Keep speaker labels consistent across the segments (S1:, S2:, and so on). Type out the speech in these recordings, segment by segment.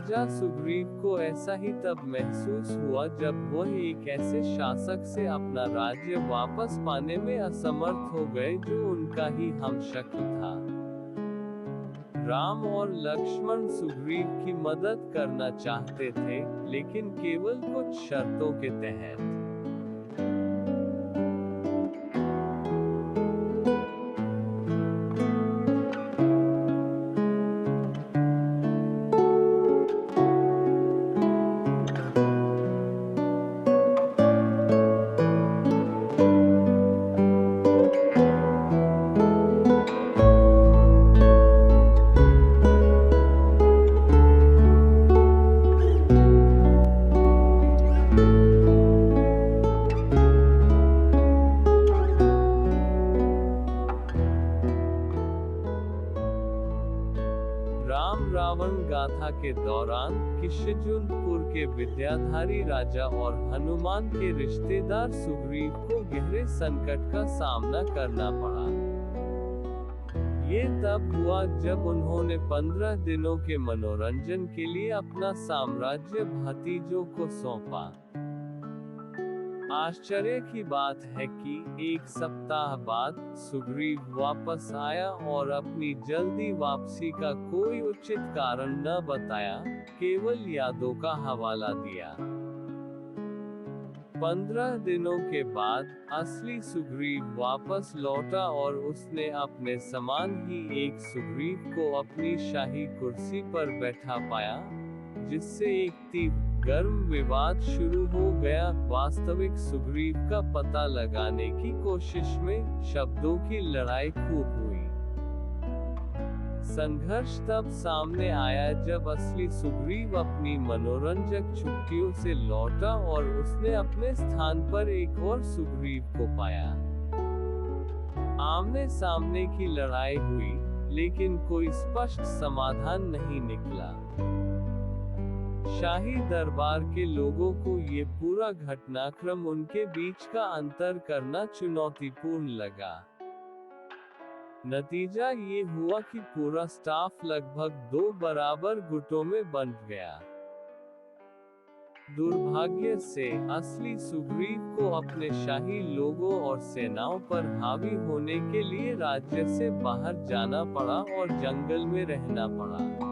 S1: राजा सुग्रीव को ऐसा ही तब महसूस हुआ जब वह एक ऐसे शासक से अपना राज्य वापस पाने में असमर्थ हो गए जो उनका ही हमशक्ल था। राम और लक्ष्मण सुग्रीव की मदद करना चाहते थे, लेकिन केवल कुछ शर्तों के तहत। राम रावण गाथा के दौरान किशजुंधपुर के विद्याधारी राजा और हनुमान के रिश्तेदार सुग्रीव को गहरे संकट का सामना करना पड़ा। ये तब हुआ जब उन्होंने 15 दिनों के मनोरंजन के लिए अपना साम्राज्य भतीजों को सौंपा। आश्चर्य की बात है कि एक सप्ताह बाद सुग्रीव वापस आया और अपनी जल्दी वापसी का कोई उचित कारण न बताया, केवल यादों का हवाला दिया। 15 दिनों के बाद असली सुग्रीव वापस लौटा और उसने अपने समान ही एक सुग्रीव को अपनी शाही कुर्सी पर बैठा पाया, जिससे एक तीव्र गर्म विवाद शुरू हो गया। वास्तविक सुग्रीव का पता लगाने की कोशिश में शब्दों की लड़ाई खूब हुई। संघर्ष तब सामने आया जब असली सुग्रीव अपनी मनोरंजक छुट्टियों से लौटा और उसने अपने स्थान पर एक और सुग्रीव को पाया। आमने सामने की लड़ाई हुई, लेकिन कोई स्पष्ट समाधान नहीं निकला। शाही दरबार के लोगों को ये पूरा घटनाक्रम उनके बीच का अंतर करना चुनौतीपूर्ण लगा। नतीजा ये हुआ कि पूरा स्टाफ लगभग 2 बराबर गुटों में बंट गया। दुर्भाग्य से असली सुग्रीव को अपने शाही लोगों और सेनाओं पर हावी होने के लिए राज्य से बाहर जाना पड़ा और जंगल में रहना पड़ा।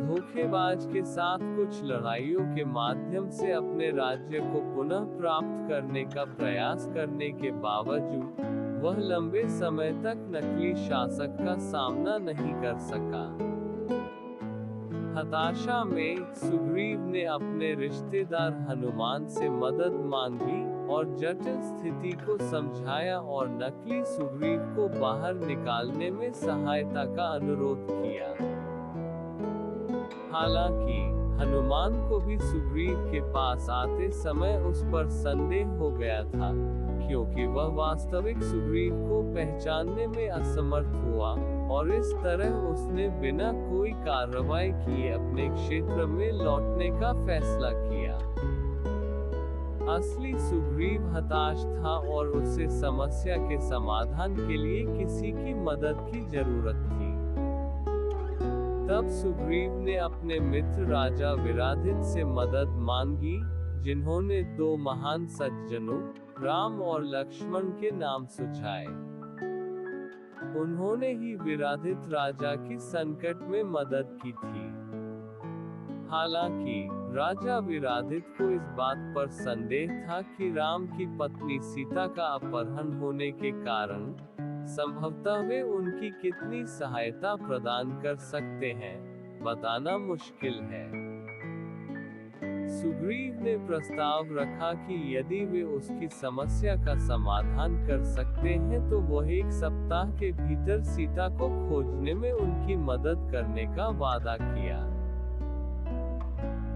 S1: धोखेबाज के साथ कुछ लड़ाइयों के माध्यम से अपने राज्य को पुनः प्राप्त करने का प्रयास करने के बावजूद वह लंबे समय तक नकली शासक का सामना नहीं कर सका। हताशा में सुग्रीव ने अपने रिश्तेदार हनुमान से मदद मांगी और जटिल स्थिति को समझाया और नकली सुग्रीव को बाहर निकालने में सहायता का अनुरोध किया। हालांकि हनुमान को भी सुग्रीव के पास आते समय उस पर संदेह हो गया था, क्योंकि वह वास्तविक सुग्रीव को पहचानने में असमर्थ हुआ और इस तरह उसने बिना कोई कार्रवाई किए अपने क्षेत्र में लौटने का फैसला किया। असली सुग्रीव हताश था और उसे समस्या के समाधान के लिए किसी की मदद की जरूरत थी। तब सुग्रीव ने अपने मित्र राजा विराधित से मदद मांगी, जिन्होंने 2 महान सज्जनों, राम और लक्ष्मण के नाम सुझाए। उन्होंने ही विराधित राजा की संकट में मदद की थी। हालांकि राजा विराधित को इस बात पर संदेह था कि राम की पत्नी सीता का अपहरण होने के कारण संभवतः वे उनकी कितनी सहायता प्रदान कर सकते हैं, बताना मुश्किल है। सुग्रीव ने प्रस्ताव रखा कि यदि वे उसकी समस्या का समाधान कर सकते हैं तो वह 1 सप्ताह के भीतर सीता को खोजने में उनकी मदद करने का वादा किया।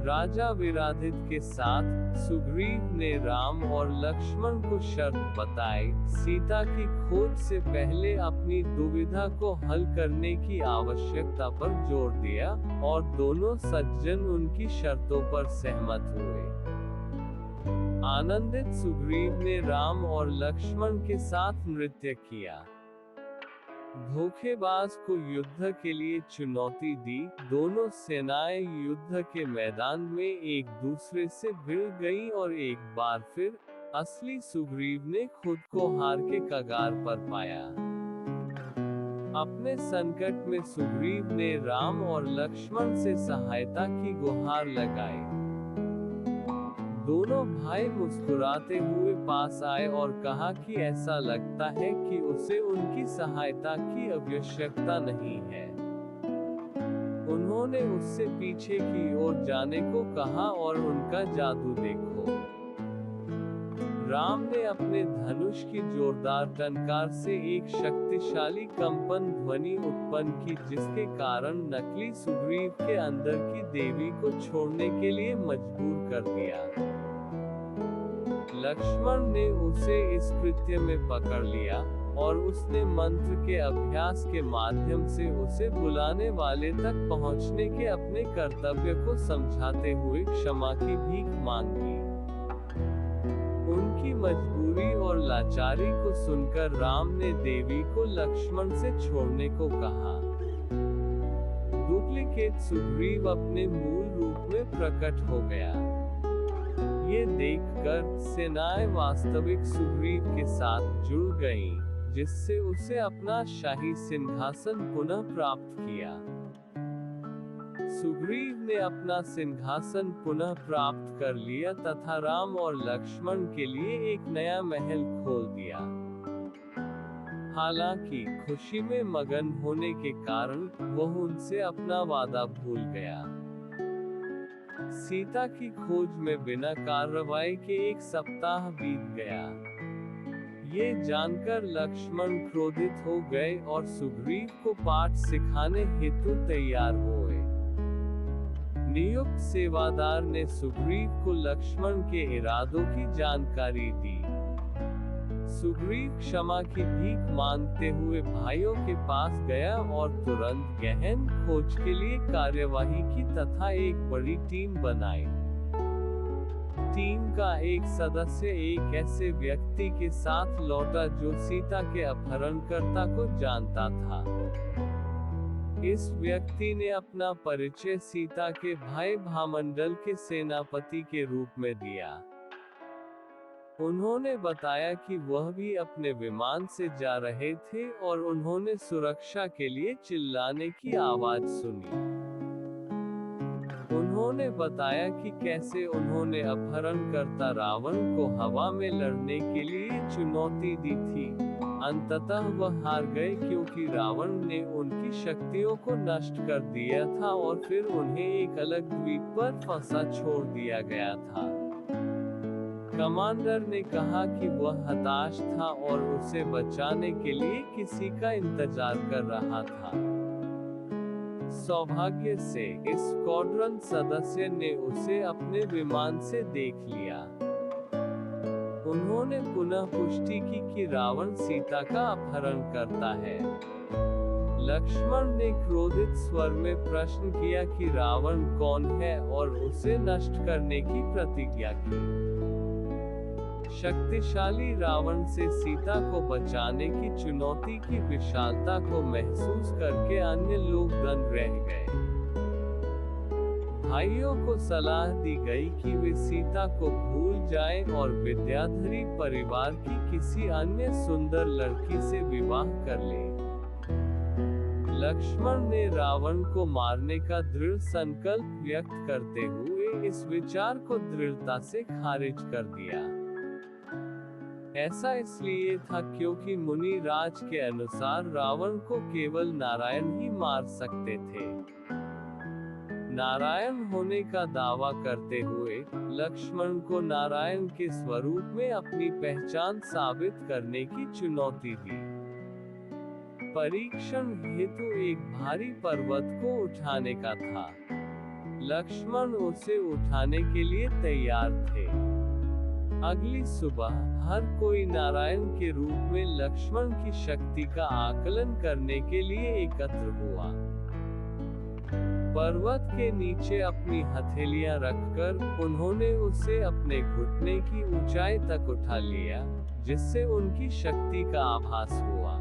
S1: राजा विराधित के साथ सुग्रीव ने राम और लक्ष्मण को शर्त बताई, सीता की खोज से पहले अपनी दुविधा को हल करने की आवश्यकता पर जोर दिया और दोनों सज्जन उनकी शर्तों पर सहमत हुए। आनंदित सुग्रीव ने राम और लक्ष्मण के साथ नृत्य किया। धोखेबाज को युद्ध के लिए चुनौती दी। दोनों सेनाएं युद्ध के मैदान में एक दूसरे से भिड़ गईं और एक बार फिर असली सुग्रीव ने खुद को हार के कगार पर पाया। अपने संकट में सुग्रीव ने राम और लक्ष्मण से सहायता की गुहार लगाई। दोनों भाई मुस्कुराते हुए पास आए और कहा कि ऐसा लगता है कि उसे उनकी सहायता की आवश्यकता नहीं है। उन्होंने उससे पीछे की ओर जाने को कहा और उनका जादू देखो। राम ने अपने धनुष की जोरदार टंकार से एक शक्तिशाली कंपन ध्वनि उत्पन्न की, जिसके कारण नकली सुग्रीव के अंदर की देवी को छोड़ने के लिए मजबूर कर दिया। लक्ष्मण ने उसे इस कृत्य में पकड़ लिया और उसने मंत्र के अभ्यास के माध्यम से उसे बुलाने वाले तक पहुंचने के अपने कर्तव्य को समझाते हुए क्षमा की भीख मांगी। उनकी मजबूरी और लाचारी को सुनकर राम ने देवी को लक्ष्मण से छोड़ने को कहा। डुप्लीकेट सुग्रीव अपने मूल रूप में प्रकट हो गया। ये देखकर सेनाएं वास्तविक सुग्रीव के साथ जुड़ गईं, जिससे उसे अपना शाही सिंहासन पुनः प्राप्त किया। सुग्रीव ने अपना सिंहासन पुनः प्राप्त कर लिया तथा राम और लक्ष्मण के लिए एक नया महल खोल दिया। हालांकि खुशी में मगन होने के कारण वह उनसे अपना वादा भूल गया। सीता की खोज में बिना कार्रवाई के एक सप्ताह बीत गया। ये जानकर लक्ष्मण क्रोधित हो गए और सुग्रीव को पाठ सिखाने हेतु तैयार हुए। नियुक्त सेवादार ने सुग्रीव को लक्ष्मण के इरादों की जानकारी दी। सुग्रीव क्षमा की भीख मांगते हुए भाइयों के पास गया और तुरंत गहन खोज के लिए कार्यवाही की तथा एक बड़ी टीम बनाई। टीम का एक सदस्य एक ऐसे व्यक्ति के साथ लौटा जो सीता के अपहरणकर्ता को जानता था। इस व्यक्ति ने अपना परिचय सीता के भाई भामंडल के सेनापति के रूप में दिया। उन्होंने बताया कि वह भी अपने विमान से जा रहे थे और उन्होंने सुरक्षा के लिए चिल्लाने की आवाज सुनी। उन्होंने बताया कि कैसे उन्होंने अपहरणकर्ता रावण को हवा में लड़ने के लिए चुनौती दी थी। अंततः वह हार गए क्योंकि रावण ने उनकी शक्तियों को नष्ट कर दिया था और फिर उन्हें एक अलग द्वीप पर फंसा छोड़ दिया गया था। कमांडर ने कहा कि वह हताश था और उसे बचाने के लिए किसी का इंतजार कर रहा था। सौभाग्य से इस स्क्वाड्रन सदस्य ने उसे अपने विमान से देख लिया। उन्होंने पुनः पुष्टि की कि रावण सीता का अपहरण करता है। लक्ष्मण ने क्रोधित स्वर में प्रश्न किया कि रावण कौन है और उसे नष्ट करने की प्रतिज्ञा की। शक्तिशाली रावण से सीता को बचाने की चुनौती की विशालता को महसूस करके अन्य लोग दंग रह गए। भाइयों को सलाह दी गई कि वे सीता को भूल जाएं और विद्याधरी परिवार की किसी अन्य सुंदर लड़की से विवाह कर लें। लक्ष्मण ने रावण को मारने का दृढ़ संकल्प व्यक्त करते हुए इस विचार को दृढ़ता से खारिज कर दिया। ऐसा इसलिए था क्योंकि मुनि राज के अनुसार रावण को केवल नारायण ही मार सकते थे। नारायण होने का दावा करते हुए लक्ष्मण को नारायण के स्वरूप में अपनी पहचान साबित करने की चुनौती दी। परीक्षण हेतु एक भारी पर्वत को उठाने का था। लक्ष्मण उसे उठाने के लिए तैयार थे। अगली सुबह हर कोई नारायण के रूप में लक्ष्मण की शक्ति का आकलन करने के लिए एकत्र हुआ। पर्वत के नीचे अपनी हथेलियां रखकर उन्होंने उसे अपने घुटने की ऊंचाई तक उठा लिया, जिससे उनकी शक्ति का आभास हुआ।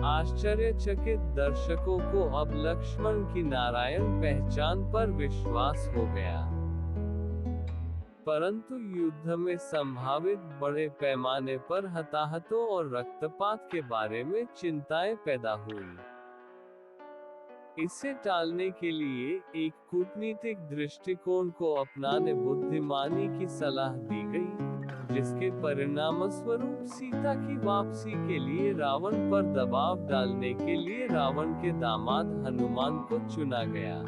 S1: आश्चर्यचकित दर्शकों को अब लक्ष्मण की नारायण पहचान पर विश्वास हो गया। परंतु युद्ध में संभावित बड़े पैमाने पर हताहतों और रक्तपात के बारे में चिंताएं पैदा हुई। इसे टालने के लिए एक कूटनीतिक दृष्टिकोण को अपनाने बुद्धिमानी की सलाह दी गई, जिसके परिणामस्वरूप सीता की वापसी के लिए रावण पर दबाव डालने के लिए रावण के दामाद हनुमान को चुना गया।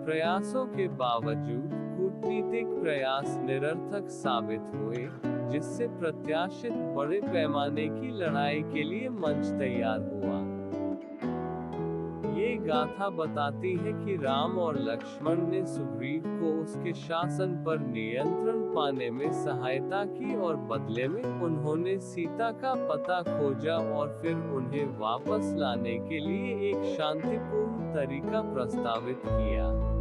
S1: प्रयासों के बावजूद कूटनीतिक प्रयास निरर्थक साबित हुए, जिससे प्रत्याशित बड़े पैमाने की लड़ाई के लिए मंच तैयार हुआ। ये गाथा बताती है कि राम और लक्ष्मण ने सुग्रीव को उसके शासन पर नियंत्रण पाने में सहायता की और बदले में उन्होंने सीता का पता खोजा और फिर उन्हें वापस लाने के लिए एक शांतिपूर्ण तरीका प्रस्तावित किया।